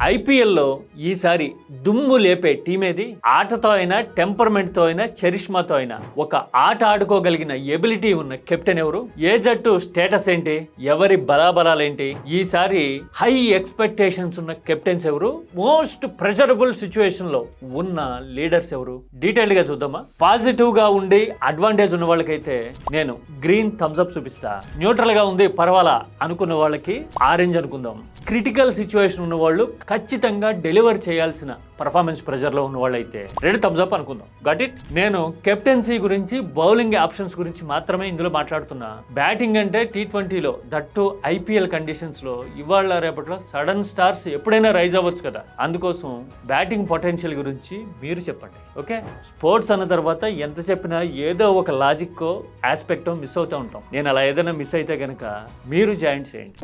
ఐపీఎల్లో ఈసారి దుమ్ము లేపే టీం ఏది? ఆటతో అయినా, టెంపర్మెంట్తో అయినా, చరిష్మాతో అయినా ఒక ఆట ఆడుకోగలిగిన ఎబిలిటీ ఉన్న కెప్టెన్ ఎవరు? ఏ జట్టు స్టేటస్ ఏంటి? ఎవరి బలాబలాలేంటి? ఈసారి హై ఎక్స్పెక్టేషన్స్ ఉన్న కెప్టెన్స్ ఎవరు? మోస్ట్ ప్రెజరబుల్ సిచ్యువేషన్ లో ఉన్న లీడర్స్ ఎవరు? డీటెయిల్డ్ గా చూద్దామా? పాజిటివ్ గా ఉండి అడ్వాంటేజ్ ఉన్న వాళ్ళకైతే నేను గ్రీన్ థమ్స్ అప్ చూపిస్తా. న్యూట్రల్ గా ఉంది పర్వాలా అనుకున్న వాళ్ళకి ఆరెంజ్ అనుకుందాం. క్రిటికల్ సిచ్యువేషన్ ఉన్న వాళ్ళు ఖచ్చితంగా డెలివర్ చేయాల్సిన పర్ఫార్మెన్స్ ప్రెజర్ లో ఉన్న వాళ్ళు అయితే రెడ్ థమ్స్ అప్ అనుకుందాం. Got it. నేను కెప్టెన్సీ గురించి, బౌలింగ్ ఆప్షన్స్ గురించి మాత్రమే ఇందులో మాట్లాడుతున్నా. బ్యాటింగ్ అంటే T20లో దట్టు IPL కండిషన్స్ లో ఇవాళ రేపట్లో సడన్ స్టార్స్ ఎప్పుడైనా రైజ్ అవ్వచ్చు కదా. అందుకోసం బ్యాటింగ్ పొటెన్షియల్ గురించి మీరు చెప్పండి. ఓకే, స్పోర్ట్స్ అన్న తర్వాత ఎంత చెప్పినా ఏదో ఒక లాజిక్ ఆస్పెక్ట్ మిస్ అవుతూ ఉంటాం. నేను అలా ఏదైనా మిస్ అయితే కనుక మీరు జాయిన్ చేయండి.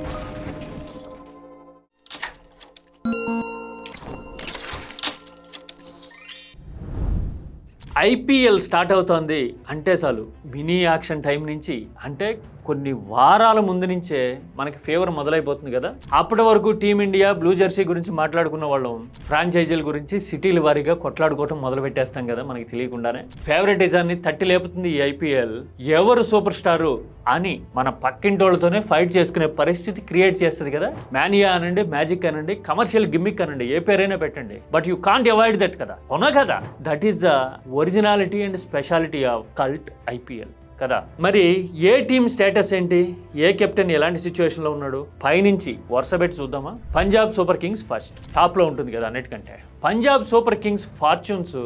IPL స్టార్ట్ అవుతోంది అంటే చాలు మినీ యాక్షన్ టైం నుంచి, అంటే కొన్ని వారాల ముందు నుంచే మనకి ఫేవర్ మొదలైపోతుంది కదా. అప్పటి వరకు టీమిండియా బ్లూ జెర్సీ గురించి మాట్లాడుకున్న వాళ్ళం ఫ్రాంచైజీల గురించి సిటీల వారీగా కొట్లాడుకోవటం మొదలు పెట్టేస్తాం కదా మనకి తెలియకుండానే. ఫేవరెటిజాన్ని తట్టి లేపుతుంది ఈ IPL. ఎవరు సూపర్ స్టారు అని మన పక్కింటోళ్ళతోనే ఫైట్ చేసుకునే పరిస్థితి క్రియేట్ చేస్తుంది కదా. మానియా అనండి, మ్యాజిక్ అనండి, కమర్షియల్ గిమ్మిక్ అనండి, ఏ పేరైనా పెట్టండి, but you can't avoid that కదా. అవునా కదా? That is the originality and speciality of cult IPL కదా. మరి ఏ టీమ్ స్టేటస్ ఏంటి? ఏ కెప్టెన్ ఎలాంటి సిచ్యువేషన్లో ఉన్నాడు? పైనుంచి వరుస పెట్టి చూద్దామా? పంజాబ్ సూపర్ కింగ్స్ ఫస్ట్ టాప్లో ఉంటుంది కదా అన్నిటికంటే. పంజాబ్ సూపర్ కింగ్స్ ఫార్చ్యూన్స్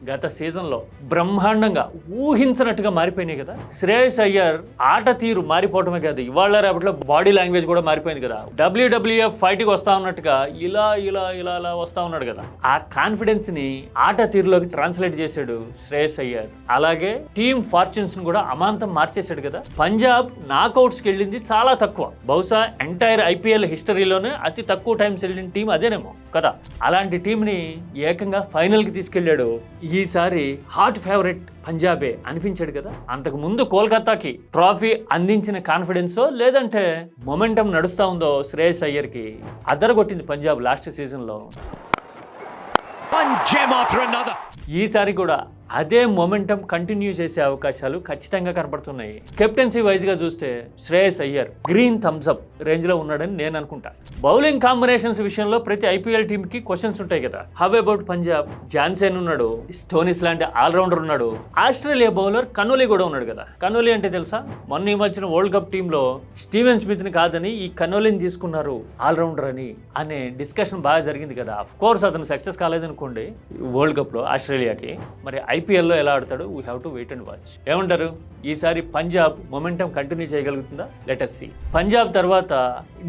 గత సీజన్లో బ్రహ్మాండంగా ఊహించినట్టుగా మారిపోయినాయి కదా. శ్రేయస్ అయ్యర్ ఆట తీరు మారిపోవటమే కాదు, ఇవాళ రేపట్లో బాడీ లాంగ్వేజ్ కూడా మారిపోయింది కదా. WWF ఫైట్కి వస్తా ఉన్నట్టుగా ఇలా ఇలా ఇలా ఇలా వస్తా ఉన్నాడు కదా. ఆ కాన్ఫిడెన్స్ ని ఆట తీరులోకి ట్రాన్స్లేట్ చేశాడు శ్రేయస్ అయ్యర్. అలాగే టీమ్ ఫార్చ్యూన్స్ కూడా అమాంతం మార్చేశాడు కదా. పంజాబ్ నాకౌట్స్కి వెళ్ళింది చాలా తక్కువ, బహుశా ఎంటైర్ IPL హిస్టరీలోనే అతి తక్కువ టైమ్స్ వెళ్ళిన టీం అదేనేమో కదా. అలాంటి టీంని ఏకంగా ఫైనల్కి తీసుకెళ్లాడు. ఈసారి హాట్ ఫేవరెట్ పంజాబే అనిపించాడు కదా. అంతకు ముందు కోల్కతాకి ట్రోఫీ అందించిన కాన్ఫిడెన్సో లేదంటే మొమెంటం నడుస్తూ ఉందో శ్రేయస్ అయ్యర్కి అదరగొట్టింది పంజాబ్ లాస్ట్ సీజన్లో. ఈసారి కూడా అదే మొమెంటం కంటిన్యూ చేసే అవకాశాలు ఖచ్చితంగా కనపడుతున్నాయి. కెప్టెన్సీ వైజ్గా చూస్తే Shreyas Iyer green thumbs up రేంజ్లో ఉన్నాడని నేను అనుకుంటా. బౌలింగ్ కాంబినేషన్స్ విషయంలో ప్రతి IPL టీమ్కి క్వశ్చన్స్ ఉంటాయి కదా. How about Punjab? జాన్సన్ ఉన్నాడు, స్టోనిస్ లాంటి ఆల్రౌండర్ ఉన్నాడు, ఆస్ట్రేలియా బౌలర్ కనోలీ కూడా ఉన్నాడు కదా. కనోలీ అంటే తెలుసా? మొన్న ఈ మధ్యన వరల్డ్ కప్ టీంలో స్టీవెన్ స్మిత్ని కాదని ఈ కనోలీని తీసుకున్నారు ఆల్రౌండర్ అని అనే డిస్కషన్ బాగా జరిగింది కదా. అఫ్ కోర్స్ అతను సక్సెస్ కాలేదనుకోండి వరల్డ్ కప్లో ఆస్ట్రేలియాకి. మరి IPLలో ఎలా ఆడతాడు? We have to wait and watch. ఏమంటారు? ఈసారి పంజాబ్ మొమెంటం కంటిన్యూ చేయగలుగుతుందా? Let us see. పంజాబ్ తర్వాత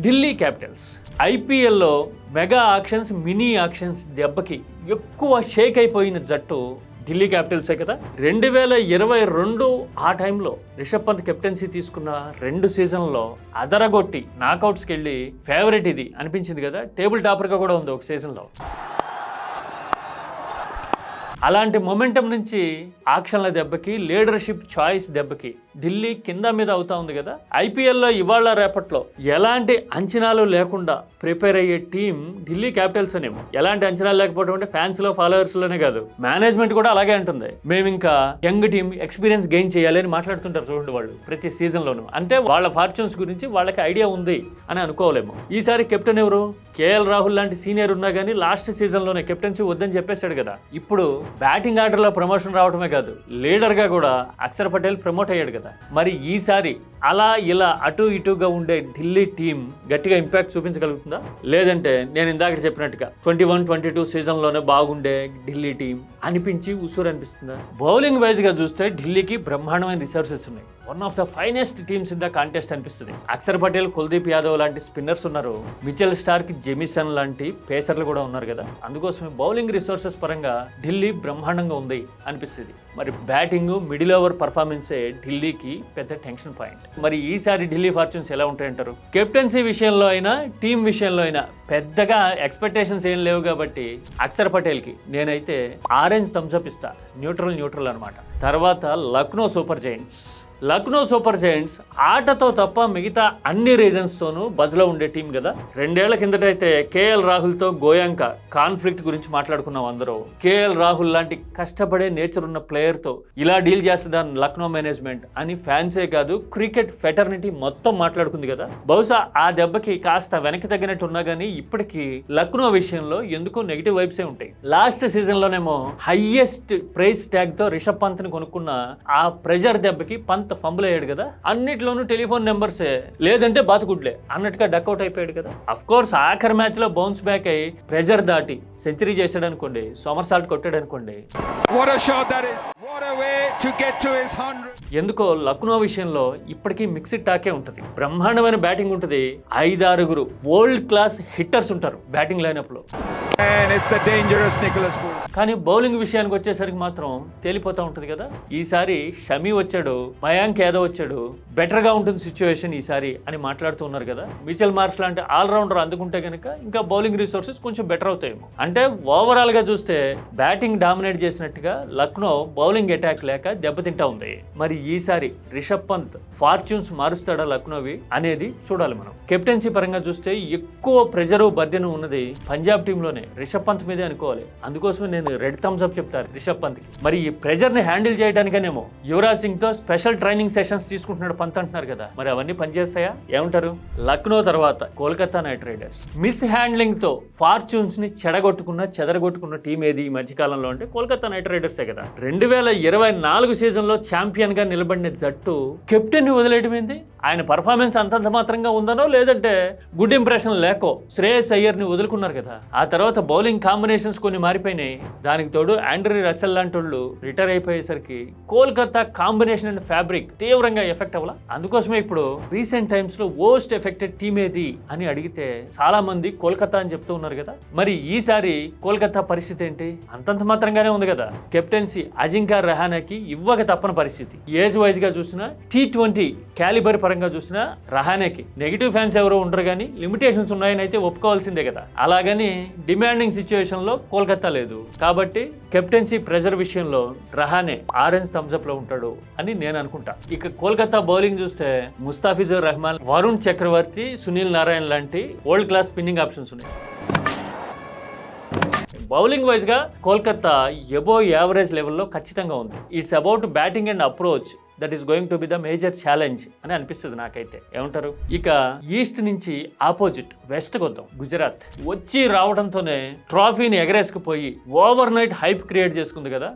ఢిల్లీ క్యాపిటల్స్. IPLలో మెగా ఆక్షన్స్, మినీ ఆక్షన్స్ దెబ్బకి ఎక్కువ షేక్ అయిపోయిన జట్టు ఢిల్లీ క్యాపిటల్సే కదా. 2022 ఆ టైంలో రిషబ్ పంత్ కెప్టెన్సీ తీసుకున్న 2 సీజన్లో అదరగొట్టి నాకౌట్స్కి వెళ్ళి ఫేవరెట్ ఇది అనిపించింది కదా. టేబుల్ టాపర్గా కూడా ఉంది ఒక సీజన్లో. అలాంటి మొమెంటం నుంచి ఆక్షన్ల దెబ్బకి, లీడర్షిప్ చాయిస్ దెబ్బకి ఢిల్లీ కింద మీద అవుతా ఉంది కదా. IPLలో ఇవాళ రేపట్లో ఎలాంటి అంచనాలు లేకుండా ప్రిపేర్ అయ్యే టీం ఢిల్లీ క్యాపిటల్స్ అనేమో. ఎలాంటి అంచనాలు లేకపోవడం అంటే ఫ్యాన్స్లో, ఫాలోవర్స్లోనే కాదు, మేనేజ్మెంట్ కూడా అలాగే అంటుంది. మేము ఇంకా యంగ్ టీం, ఎక్స్పీరియన్స్ గెయిన్ చేయాలి అని మాట్లాడుతుంటారు చూడండి వాళ్ళు ప్రతి సీజన్లోనూ. అంటే వాళ్ళ ఫార్చ్యూన్స్ గురించి వాళ్ళకి ఐడియా ఉంది అని అనుకోలేము. ఈసారి కెప్టెన్ ఎవరు? KL రాహుల్ లాంటి సీనియర్ ఉన్నా కానీ లాస్ట్ సీజన్లోనే కెప్టెన్సీ వద్దని చెప్పేశాడు కదా. ఇప్పుడు బ్యాటింగ్ ఆర్డర్లో ప్రమోషన్ రావడమే కాదు, లీడర్గా కూడా అక్షర్ పటేల్ ప్రమోట్ అయ్యాడు కదా. మరి ఈసారి అలా ఇలా అటు ఇటుగా ఉండే ఢిల్లీ టీం గట్టిగా ఇంపాక్ట్ చూపించగలుగుతుందా? లేదంటే నేను ఇందాక చెప్పినట్టుగా 21-22 సీజన్లోనే బాగుండే ఢిల్లీ టీం అనిపించి ఉసూరు అనిపిస్తుందా? బౌలింగ్ వైజ్గా చూస్తే ఢిల్లీకి బ్రహ్మాండమైన రిసోర్సెస్ ఉన్నాయి. One of the finest teams in the contest అనిపిస్తుంది. అక్షర్ పటేల్, కుల్దీప్ యాదవ్ లాంటి స్పిన్నర్స్ ఉన్నారు, మిచెల్ స్టార్క్, జెమిసన్ లాంటి పేసర్లు కూడా ఉన్నారు కదా. అందుకోసమే బౌలింగ్ రిసోర్సెస్ పరంగా ఢిల్లీ బ్రహ్మాండంగా ఉంది అనిపిస్తుంది. మరి బ్యాటింగ్, మిడిల్ ఓవర్ పర్ఫార్మెన్సే ఢిల్లీకి పెద్ద టెన్షన్ పాయింట్. మరి ఈసారి ఢిల్లీ ఫార్చ్యూన్స్ ఎలా ఉంటాయంటారు? కెప్టెన్సీ విషయంలో అయినా, టీం విషయంలో అయినా పెద్దగా ఎక్స్పెక్టేషన్స్ ఏం లేవు కాబట్టి అక్షర్ పటేల్కి నేనైతే ఆరెంజ్ థమ్స్అప్ ఇస్తా. న్యూట్రల్ అనమాట. తర్వాత Lucknow super giants. Lucknow super giants ఆటతో తప్ప మిగతా అన్ని రీజన్స్తోనూ బజ్లో ఉండే టీం కదా. 2 ఏళ్ల కిందటైతే కేఎల్ రాహుల్తో గోయాంక కాన్ఫ్లిక్ట్ గురించి మాట్లాడుకున్నాం అందరూ. కేఎల్ రాహుల్ లాంటి కష్టపడే నేచర్ ఉన్న ప్లేయర్తో ఇలా డీల్ చేస్తుందని లక్నో మేనేజ్మెంట్ అని ఫ్యాన్సే కాదు క్రికెట్ ఫెటర్నిటీ మొత్తం మాట్లాడుకుంది కదా. బహుశా ఆ దెబ్బకి కాస్త వెనక్కి తగ్గినట్టు ఉన్నా కానీ ఇప్పటికీ లక్నో విషయంలో ఎందుకో నెగిటివ్ వైబ్సే ఉంటాయి. లాస్ట్ సీజన్లోనేమో హైయెస్ట్ ప్రైస్ ట్యాగ్తో రిషబ్ పంత్ని కొనుక్కున్న ఆ ప్రెజర్ దెబ్బకి పంత్ ఫంబుల్ అయ్యాడు కదా. అన్నిట్లోనూ టెలిఫోన్ నెంబర్సే లేదంటే బాతుగుడ్లే అన్నట్టుగా డక్అవుట్ అయిపోయాడు కదా. అఫ్ కోర్స్ ఆఖరి మ్యాచ్ లో బౌన్స్ బ్యాక్ అయ్యి ప్రెజర్ దాటి సెంచరీ చేశాడు అనుకోండి, సోమర్ సాల్ట్ కొట్టాడు అనుకోండి. ఎందుకో లక్నో విషయంలో ఇప్పటికీ మిక్స్డ్ టాకే ఉంటుంది. బ్రహ్మాండమైన బ్యాటింగ్ ఉంటుంది, 5-6 వరల్డ్ క్లాస్ హిట్టర్స్ ఉంటారు బ్యాటింగ్ లైనప్ లో. కానీ బౌలింగ్ విషయానికి వచ్చేసరికి మాత్రం తేలిపోతా ఉంటుంది కదా. ఈసారి షమీ వచ్చాడు, మయాంక్ యాదవ్ వచ్చాడు, బెటర్ గా ఉంటుంది సిచ్యువేషన్ ఈసారి అని మాట్లాడుతూ ఉన్నారు కదా. మిచెల్ మార్ష్ లాంటి ఆల్రౌండర్ అందుకుంటే కనుక ఇంకా బౌలింగ్ రిసోర్సెస్ కొంచెం బెటర్ అవుతాయేమో. అంటే ఓవరాల్ గా చూస్తే బ్యాటింగ్ డామినేట్ చేసినట్టుగా లక్నో బౌలింగ్ అటాక్ లేక దెబ్బతింటా ఉంది. మరి ఈసారి రిషబ్ పంత్ ఫార్చ్యూన్స్ మారుస్తాడా లక్నోవి అనేది చూడాలి మనం. కెప్టెన్సీ పరంగా చూస్తే ఎక్కువ ప్రెజర్ బర్డెన్ ఉన్నది పంజాబ్ టీంలోనే, రిషబ్ పంత్ మీదే అనుకోవాలి. అందుకోసమే నేను రెడ్ థమ్స్ అప్ చెప్తాను రిషబ్ పంత్ కి. మరి ఈ ప్రెజర్ ని హ్యాండిల్ చేయడానికనేమో యువరాజ్ సింగ్ తో స్పెషల్ ట్రైనింగ్ సెషన్స్ తీసుకుంటున్నాడు పంత్ అంటున్నారు కదా. మరి అవన్నీ పనిచేస్తాయా ఏమంటారు? లక్నో తర్వాత Kolkata night riders miss handling తో ఫార్చ్యూన్స్ ని చెదరగొట్టుకున్న టీం ఏది ఈ మధ్యకాలంలో అంటే కోల్కతా నైట్ రైడర్సే కదా. 2024 సీజన్ లో ఛాంపియన్ గా నిలబడిన జట్టు కెప్టెన్ ని వదిలేయడం ఏంది? ఆయన పర్ఫార్మెన్స్ అంతంత మాత్రంగా ఉందనో లేదంటే గుడ్ ఇంప్రెషన్ లేకో శ్రేయస్ అయ్యర్ ని వదులుకున్నారు కదా. ఆ తర్వాత బౌలింగ్ కాంబినేషన్స్ కొన్ని మారిపోయినాయి. దానికి తోడు ఆండ్రీ రసెల్ లాంటి వాళ్ళు రిటైర్ అయిపోయేసరికి కోల్కతా కాంబినేషన్ అండ్ ఫ్యాబ్రిక్ తీవ్రంగా ఎఫెక్ట్ అవ్వాల. అందుకోసమే ఇప్పుడు రీసెంట్ టైమ్స్ లో మోస్ట్ ఎఫెక్టెడ్ టీమ్ ఏది అని అడిగితే చాలా మంది కోల్కతా అని చెప్తూ ఉన్నారు కదా. మరి ఈసారి కోల్కతా పరిస్థితి ఏంటి? అంతంత మాత్రంగానే ఉంది కదా. కెప్టెన్సీ అజింక్య రహానేకి ఇవ్వక తప్పని పరిస్థితి. ఏజ్ వైజ్ గా చూసినా T20 క్యాలిబర్ పరంగా చూసినా రహానేకి నెగిటివ్ ఫ్యాన్స్ ఎవరో ఉండరు కానీ లిమిటేషన్స్ ఉన్నాయని అయితే ఒప్పుకోవాల్సిందే కదా. అలాగని డిమాండింగ్ సిచ్యువేషన్ లో కోల్కతా లేదు కాబట్టి కెప్టెన్సీ ప్రెజర్ విషయంలో రహానే ఆరెంజ్ థమ్స్ అప్ లో ఉంటాడు అని నేను అనుకుంటా. ఇక కోల్కతా బౌలింగ్ చూస్తే ముస్తాఫిజుర్ రెహమాన్, వరుణ్ చక్రవర్తి, సునీల్ నారాయణ్ లాంటి వరల్డ్ క్లాస్ స్పిన్నింగ్ ఆప్షన్స్ ఉన్నాయి. బౌలింగ్ వైజ్ గా కోల్కతా ఎబో యావరేజ్ లెవెల్లో ఖచ్చితంగా ఉంది. It's about batting and approach that is going to be the major challenge అని అనిపిస్తుంది నాకైతే. ఏమంటారు? ఇక ఈస్ట్ నుంచి ఆపోజిట్ వెస్ట్కి వద్దాం. గుజరాత్ వచ్చి రావడంతోనే ట్రాఫీని ఎగరేసుకుపోయి ఓవర్ నైట్ హైప్ క్రియేట్ చేసుకుంది కదా.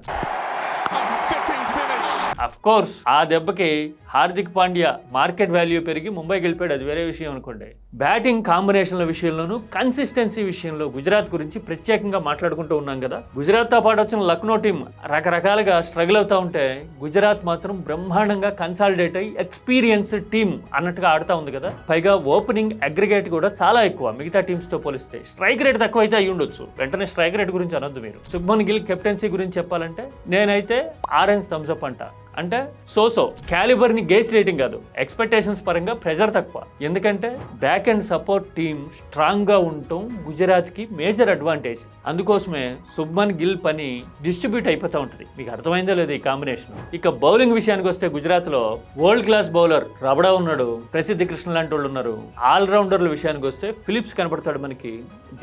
అఫ్ కోర్స్ ఆ దెబ్బకి హార్దిక్ పాండ్యా మార్కెట్ వాల్యూ పెరిగి ముంబైకి వెళ్ళిపోయాడు, అది వేరే విషయం అనుకోండి. బ్యాటింగ్ కాంబినేషన్ల విషయంలోనూ కన్సిస్టెన్సీ విషయంలో గుజరాత్ గురించి ప్రత్యేకంగా మాట్లాడుకుంటూ ఉన్నాం కదా. గుజరాత్తో పాటు వచ్చిన లక్నో టీం రకరకాలుగా స్ట్రగుల్ అవుతూ ఉంటే గుజరాత్ మాత్రం బ్రహ్మాండంగా కన్సాలిడేట్ అయ్యి ఎక్స్పీరియన్స్డ్ టీం అన్నట్టుగా ఆడుతూ ఉంది కదా. పైగా ఓపెనింగ్ అగ్రిగేట్ కూడా చాలా ఎక్కువ మిగతా టీమ్స్ తో పోలిస్తే. స్ట్రైక్ రేట్ తక్కువ అయితే అయ్యి ఉండొచ్చు, వెంటనే స్ట్రైక్ రేట్ గురించి అనొద్దు మీరు. శుభ్మన్ గిల్ కెప్టెన్సీ గురించి చెప్పాలంటే నేనైతే ఆరెంజ్ థమ్స్ అప్ అంట. అంటే సో క్యాలిబర్ ని గేస్ రేటింగ్ కాదు, ఎక్స్పెక్టేషన్స్ పరంగా ప్రెజర్ తక్కువ. ఎందుకంటే back and support team strong గా ఉండటం గుజరాత్ కి మేజర్ అడ్వాంటేజ్. అందుకోసమే శుభ్మన్ గిల్ పని డిస్ట్రిబ్యూట్ అయిపోతూ ఉంటుంది. మీకు అర్థమైందో లేదు ఈ కాంబినేషన్. ఇక బౌలింగ్ విషయానికి వస్తే గుజరాత్ లో వరల్డ్ క్లాస్ బౌలర్ రబడా ఉన్నాడు, ప్రసిద్ధి కృష్ణ లాంటి వాళ్ళు ఉన్నారు. ఆల్రౌండర్ల విషయానికి వస్తే ఫిలిప్స్ కనబడతాడు మనకి,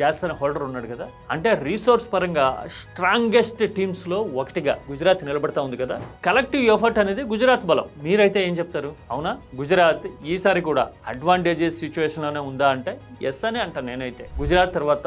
జాసన్ హోల్డర్ ఉన్నాడు కదా. అంటే రీసోర్స్ పరంగా స్ట్రాంగెస్ట్ టీమ్స్ లో ఒకటిగా గుజరాత్ నిలబడతా ఉంది కదా. కలెక్టివ్ ఎఫర్ట్ అనేది గుజరాత్ బలం. మీరైతే ఏం చెప్తారు? అవునా గుజరాత్ ఈసారి కూడా అడ్వాంటేజెస్ సిచ్యువేషన్ లోనే ఉందా అంటే ఎస్ అని అంటాను నేనైతే. గుజరాత్ తర్వాత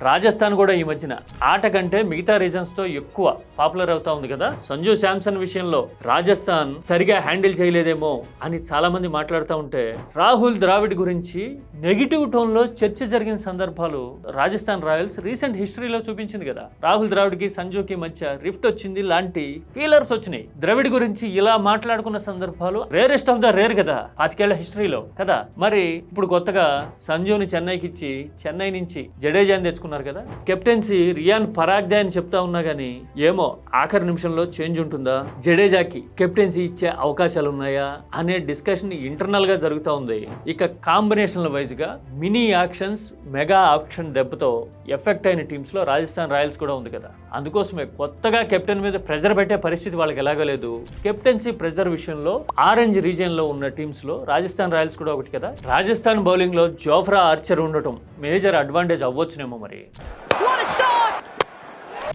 రాజస్థాన్ కూడా ఈ మధ్యన ఆట కంటే మిగతా రీజన్స్ తో ఎక్కువ పాపులర్ అవుతా ఉంది కదా. సంజు శాంసన్ విషయంలో రాజస్థాన్ సరిగా హ్యాండిల్ చేయలేదేమో అని చాలా మంది మాట్లాడుతూ ఉంటే రాహుల్ ద్రావిడ్ గురించి నెగిటివ్ టోన్ లో చర్చ జరిగిన సందర్భాలు రాజస్థాన్ రాయల్స్ రీసెంట్ హిస్టరీలో చూపించింది కదా. రాహుల్ ద్రావిడ్ కి సంజుకి మధ్య రిఫ్ట్ వచ్చింది లాంటి ఫీలర్స్ వచ్చినాయి. ద్రవిడ్ గురించి ఇలా మాట్లాడుకున్న సందర్భాలు రేరెస్ట్ ఆఫ్ ద రేర్ కదా 5 ఏళ్ల హిస్టరీలో కదా. మరి ఇప్పుడు కొత్తగా సంజుని చెన్నైకి ఇచ్చి చెన్నై నుంచి జడేజాని తెచ్చుకున్నారు కదా. కెప్టెన్సీ రియాన్ పరాగ్దే అని చెప్తా ఉన్నా గానీ ఏమో ఆఖరి నిమిషంలో చేంజ్ ఉంటుందా, జడేజాకి కెప్టెన్సీ ఇచ్చే అవకాశాలు ఉన్నాయా అనే డిస్కషన్ ఇంటర్నల్ గా జరుగుతూ ఉంది. ఇక కాంబినేషన్ల వైజ్ గా మినీ యాక్షన్స్ మెగా ఆప్షన్ దెబ్బతో ఎఫెక్ట్ అయిన టీమ్స్ లో రాజస్థాన్ రాయల్స్ కూడా ఉంది కదా. అందుకోసమే కొత్తగా కెప్టెన్ మీద ప్రెజర్ పెట్టే పరిస్థితి వాళ్ళకి ఎలాగో బాగాలేదు. కెప్టెన్సీ ప్రెజర్ విషయంలో ఆరెంజ్ రీజియన్ లో ఉన్న టీమ్స్ లో రాజస్థాన్ రాయల్స్ కూడా ఒకటి కదా. రాజస్థాన్ బౌలింగ్ లో జోఫ్రా ఆర్చర్ ఉండటం మేజర్ అడ్వాంటేజ్ అవ్వచ్చునేమో. మరి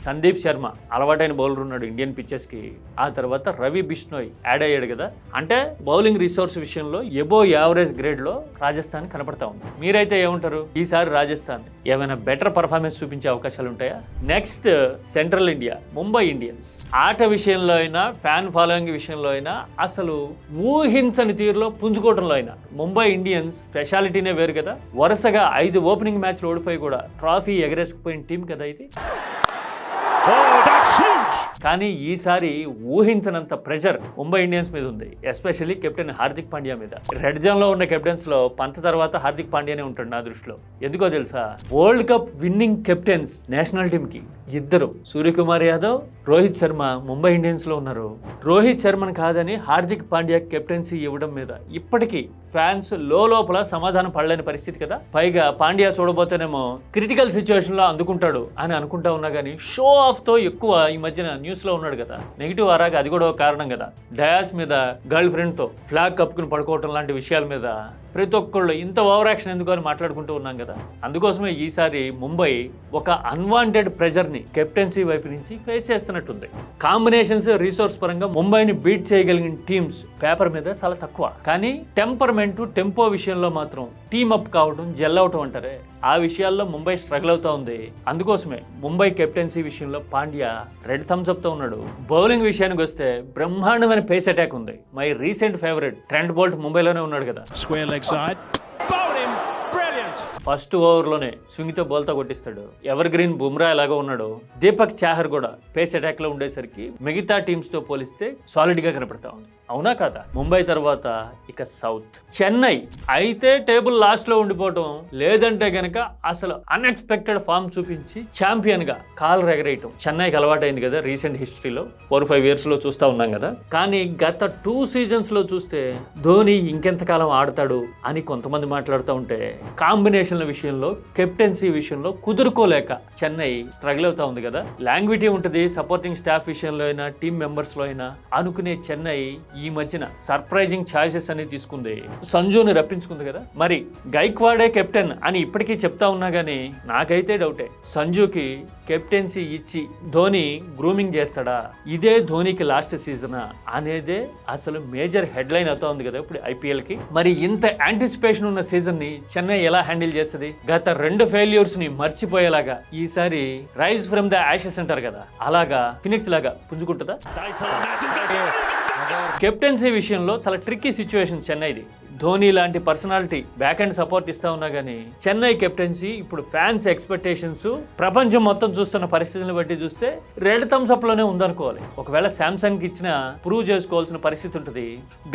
సందీప్ శర్మ అలవాటైన బౌలర్ ఉన్నాడు ఇండియన్ పిచ్చెస్ కి. ఆ తర్వాత రవి బిష్నోయ్ యాడ్ అయ్యాడు కదా. అంటే బౌలింగ్ రిసోర్స్ విషయంలో ఎబో యావరేజ్ గ్రేడ్ లో రాజస్థాన్ కనపడతా ఉంది. మీరైతే ఏమంటారు? ఈసారి రాజస్థాన్ ఏమైనా బెటర్ పర్ఫార్మెన్స్ చూపించే అవకాశాలు ఉంటాయా? Next central India, Mumbai Indians. ఆట విషయంలో అయినా, ఫ్యాన్ ఫాలోయింగ్ విషయంలో అయినా, అసలు ఊహించని తీరులో పుంజుకోవడంలో అయినా ముంబై ఇండియన్స్ స్పెషాలిటీనే వేరు కదా. వరుసగా 5 ఓపెనింగ్ మ్యాచ్లు ఓడిపోయి కూడా ట్రాఫీ ఎగరేసుకుపోయిన టీం కదా ఇది. కానీ ఈసారి ఊహించనంత ప్రెషర్ ముంబై ఇండియన్స్ మీద ఉంది, ఎస్పెషల్లీ కెప్టెన్ హార్దిక్ పాండ్యా మీద. రెడ్ జోన్ లో ఉన్న కెప్టెన్స్ లో పంత్ తర్వాత హార్దిక్ పాండ్యానే ఉంటాడు నా దృష్టిలో. ఎందుకో తెలుసా? World cup winnowing captains national team కి ఇద్దరు, సూర్యకుమార్ యాదవ్, రోహిత్ శర్మ ముంబై ఇండియన్స్ లో ఉన్నారు. రోహిత్ శర్మను కాదని హార్దిక్ పాండ్యా కెప్టెన్సీ ఇవ్వడం మీద ఇప్పటికీ ఫ్యాన్స్ లోపల సమాధానం పడలేని పరిస్థితి కదా. పైగా పాండ్యా చూడబోతేనేమో క్రిటికల్ సిచ్యువేషన్ లో అందుకుంటాడు అని అనుకుంటా ఉన్నా కానీ షో ఆఫ్ తో ఎక్కువ ఈ మధ్యన న్యూస్ లో ఉన్నాడు కదా. నెగిటివ్ ఆరాగా అది కూడా ఒక కారణం కదా. డయాస్ మీద గర్ల్ ఫ్రెండ్ తో ఫ్లాగ్ కప్పుకుని పడుకోవటం లాంటి విషయాల మీద ప్రతి ఒక్కళ్ళు ఇంత ఓవర్ యాక్షన్ ఎందుకు అని మాట్లాడుకుంటూ ఉన్నాం కదా. అందుకోసమే ఈసారి ముంబై ఒక అన్వాంటెడ్ ప్రెజర్ ని కెప్టెన్సీ వైపు నుంచి ఫేస్ చేస్తున్నట్టుంది. కాంబినేషన్స్, రిసోర్స్ పరంగా ముంబైని బీట్ చేయగలిగిన టీమ్స్ పేపర్ మీద చాలా తక్కువ. కానీ టెంపర్మెంట్, టెంపో విషయంలో మాత్రం టీమ్ అప్ కావడం, జెల్ అవటం అంటారే, ఆ విషయాల్లో ముంబై స్ట్రగుల్ అవుతా ఉంది. అందుకోసమే ముంబై కెప్టెన్సీ విషయంలో పాండ్యా రెడ్ థమ్స్ అప్ తో ఉన్నాడు. బౌలింగ్ విషయానికి వస్తే బ్రహ్మాండమైన పేస్ అటాక్ ఉంది. My recent favourite Trent Boult ముంబైలోనే ఉన్నాడు కదా. ఫస్ట్ ఓవర్లోనే స్వింగ్తో బౌల్తో కొట్టిస్తాడు. ఎవర్ గ్రీన్ బుమ్రా ఎలాగో ఉన్నాడు, దీపక్ చాహర్ కూడా పేస్ అటాక్ లో ఉండేసరికి మిగతా టీమ్స్ తో పోలిస్తే సాలిడ్ గా కనపడతా ఉంది. అవునా కాదా? ముంబై తర్వాత ఇక సౌత్ చెన్నై అయితే టేబుల్ లాస్ట్ లో ఉండిపోవటం, లేదంటే గనక అసలు అన్ఎక్స్పెక్టెడ్ ఫామ్ చూపించి ఛాంపియన్ గా కాలు ఎగరేయటం చెన్నైకి అలవాటైంది కదా. రీసెంట్ హిస్టరీలో 4-5 ఇయర్స్ లో చూస్తా ఉన్నాం కదా. కానీ గత 2 సీజన్స్ లో చూస్తే ధోని ఇంకెంతకాలం ఆడతాడు అని కొంతమంది మాట్లాడుతూ ఉంటే, కాంబినేషన్ల విషయంలో, కెప్టెన్సీ విషయంలో కుదురుకోలేక చెన్నై స్ట్రగుల్ అవుతా ఉంది కదా. లాంగ్విటీ ఉంటుంది సపోర్టింగ్ స్టాఫ్ విషయంలో అయినా, టీమ్ మెంబర్స్ లో అయినా అనుకునే చెన్నై ఈ మధ్యన సర్ప్రైజింగ్ ఛాయిసెస్ అనేది తీసుకుంది. సంజుని రప్పించుకుంది కదా. మరి గైక్వాడే కెప్టెన్ అని ఇప్పటికీ చెప్తా ఉన్నా గానీ నాకైతే డౌటే. సంజుకి కెప్టెన్సీ ఇచ్చి ధోని గ్రూమింగ్ చేస్తాడా, ఇదే ధోనికి లాస్ట్ సీజనా అనేదే అసలు మేజర్ హెడ్లైన్ అవుతా ఉంది కదా ఇప్పుడు ఐపీఎల్ కి. మరి ఇంత యాంటిసిపేషన్ ఉన్న సీజన్ ని చెన్నై ఎలా హ్యాండిల్ చేస్తుంది? గత 2 ఫెయిల్యూర్స్ ని మర్చిపోయేలాగా ఈసారి రైజ్ ఫ్రమ్ ద యాషెస్ అంటారు కదా, అలాగా ఫినిక్స్ లాగా పుంజుకుంటుందా? కెప్టెన్సీ విషయంలో చాలా ట్రిక్కీ సిచ్యువేషన్ చెన్నైది. ధోని లాంటి పర్సనాలిటీ బ్యాక్ అండ్ సపోర్ట్ ఇస్తా ఉన్నా కానీ చెన్నై కెప్టెన్సీ ఇప్పుడు ఫ్యాన్స్ ఎక్స్పెక్టేషన్స్, ప్రపంచం మొత్తం చూస్తున్న పరిస్థితులను బట్టి చూస్తే రెడ్ థమ్స్ అప్ లోనే ఉందనుకోవాలి. ఒకవేళ శాంసంగ్ కి ఇచ్చిన ప్రూవ్ చేసుకోవాల్సిన పరిస్థితి ఉంటుంది.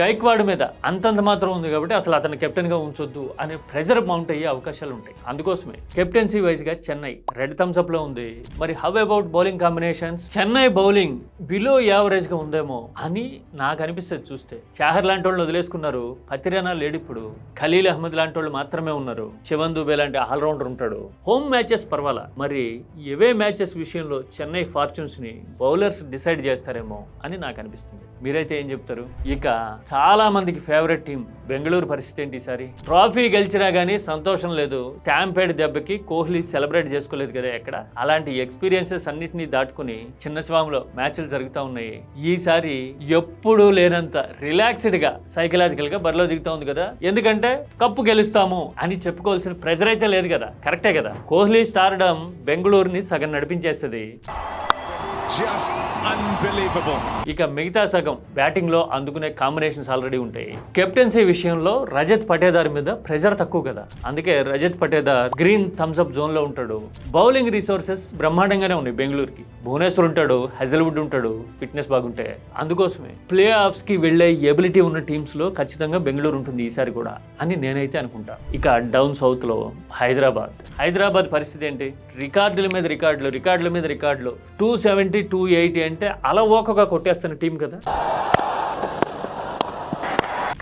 గైక్వాడ్ మీద అంతంత మాత్రం ఉంది కాబట్టి అసలు అతను కెప్టెన్ గా ఉంచొద్దు అనే ప్రెజర్ మౌంట్ అయ్యే అవకాశాలు ఉంటాయి. అందుకోసమే కెప్టెన్సీ వైజ్ గా చెన్నై రెడ్ థమ్స్ అప్ లో ఉంది. మరి how about bowling combinations? Chennai bowling below average గా ఉందేమో అని నాకు అనిపిస్తుంది చూస్తే. చాహర్ లాంటి వాళ్ళు వదిలేసుకున్నారు, పతిరానా లేడు, ఇప్పుడు ఖలీల్ అహ్మద్ లాంటి వాళ్ళు మాత్రమే ఉన్నారు, శివన్ దుబే లాంటి ఆల్రౌండర్ ఉంటాడు. హోమ్ మ్యాచెస్ పర్వాలా, మరి ఇవే మ్యాచెస్ విషయంలో చెన్నై ఫార్చ్యూన్స్ ని బౌలర్స్ డిసైడ్ చేస్తారేమో అని నాకు అనిపిస్తుంది. మీరైతే ఏం చెప్తారు? ఇక చాలా మందికి ఫేవరెట్ టీం బెంగళూరు పరిస్థితి ఏంటి? ఈసారి ట్రాఫీ గెలిచినా గానీ సంతోషం లేదు. ట్యాంపేడ్ దెబ్బకి కోహ్లీ సెలబ్రేట్ చేసుకోలేదు కదా ఎక్కడ. అలాంటి ఎక్స్పీరియన్సెస్ అన్నిటినీ దాటుకుని చిన్న స్వామిలో మ్యాచ్లు జరుగుతూ ఉన్నాయి. ఈసారి ఎప్పుడూ లేనంత రిలాక్స్డ్ గా సైకలాజికల్ గా బరిలో దిగుతా ఉంది కదా. ఎందుకంటే కప్పు గెలుస్తాము అని చెప్పుకోవాల్సిన ప్రెజర్ అయితే లేదు కదా. కరెక్టే కదా. కోహ్లీ స్టార్డమ్ బెంగళూరుని సగం నడిపించేస్తుంది. ఇక మిగతా సగం బ్యాటింగ్ లో అందుకునే కాంబినేషన్స్ ఆల్రెడీ ఉంటాయి. కెప్టెన్సీ విషయంలో రజత్ పటేదార్ మీద ప్రెజర్ తక్కువ కదా, అందుకే Rajat Patidar green thumbs up zone లో ఉంటాడు. బౌలింగ్ రిసోర్సెస్ బ్రహ్మాండంగానే ఉన్నాయి బెంగళూరుకి. భువనేశ్వర్ ఉంటాడు, హెజల్వుడ్ ఉంటాడు, ఫిట్నెస్ బాగుంటే. అందుకోసమే ప్లే ఆఫ్స్ కి వెళ్లే ఎబిలిటీ ఉన్న టీమ్స్ లో ఖచ్చితంగా బెంగళూరు ఉంటుంది ఈసారి కూడా అని నేనైతే అనుకుంటా. ఇక డౌన్ సౌత్ లో హైదరాబాద్ పరిస్థితి ఏంటి? రికార్డుల మీద రికార్డులు 270, 280 అంటే అలవోకగా కొట్టేస్తున్న టీం కదా.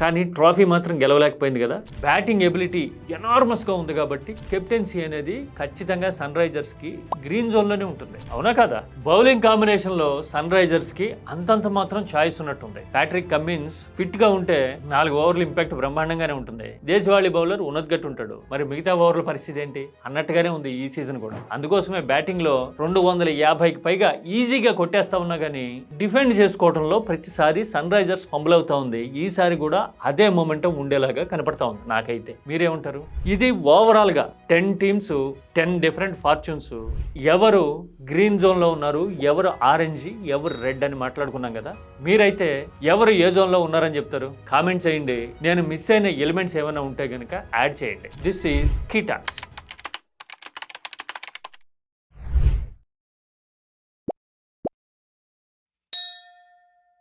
కానీ ట్రోఫీ మాత్రం గెలవలేకపోయింది కదా. బ్యాటింగ్ ఎబిలిటీ ఎనార్మస్గా ఉంది కాబట్టి కెప్టెన్సీ అనేది ఖచ్చితంగా సన్ రైజర్స్కి గ్రీన్ జోన్లోనే ఉంటుంది, అవునా కదా. బౌలింగ్ కాంబినేషన్లో సన్ రైజర్స్కి అంతంత మాత్రం ఛాయిస్ ఉన్నట్టుంది. ప్యాట్రిక్ కమిన్స్ ఫిట్గా ఉంటే 4 ఓవర్ల ఇంపాక్ట్ బ్రహ్మాండంగానే ఉంటుంది. దేశవాళీ బౌలర్ ఉన్నద్గట్టు ఉంటాడు, మరి మిగతా ఓవర్ల పరిస్థితి ఏంటి అన్నట్టుగానే ఉంది ఈ సీజన్ కూడా. అందుకోసమే బ్యాటింగ్లో 250కి పైగా ఈజీగా కొట్టేస్తా ఉన్నా కానీ డిఫెండ్ చేసుకోవడంలో ప్రతిసారి సన్ రైజర్స్ ఫంబుల్ అవుతా ఉంది. ఈసారి కూడా అదే మొమెంటం ఉండేలాగా కనపడతా ఉంది నాకైతే. మీరేమంటారు? ఇది ఓవరాల్గా 10 టీమ్స్ 10 డిఫరెంట్ ఫార్చ్యూన్స్. ఎవరు గ్రీన్ జోన్లో ఉన్నారు, ఎవరు ఆరెంజ్, ఎవరు రెడ్ అని మాట్లాడుకున్నాం కదా. మీరైతే ఎవరు ఏ జోన్లో ఉన్నారని చెప్తారు? కామెంట్ చేయండి. నేను మిస్ అయిన ఎలిమెంట్స్ ఏమైనా ఉంటే కనుక యాడ్ చేయండి. This is key talks.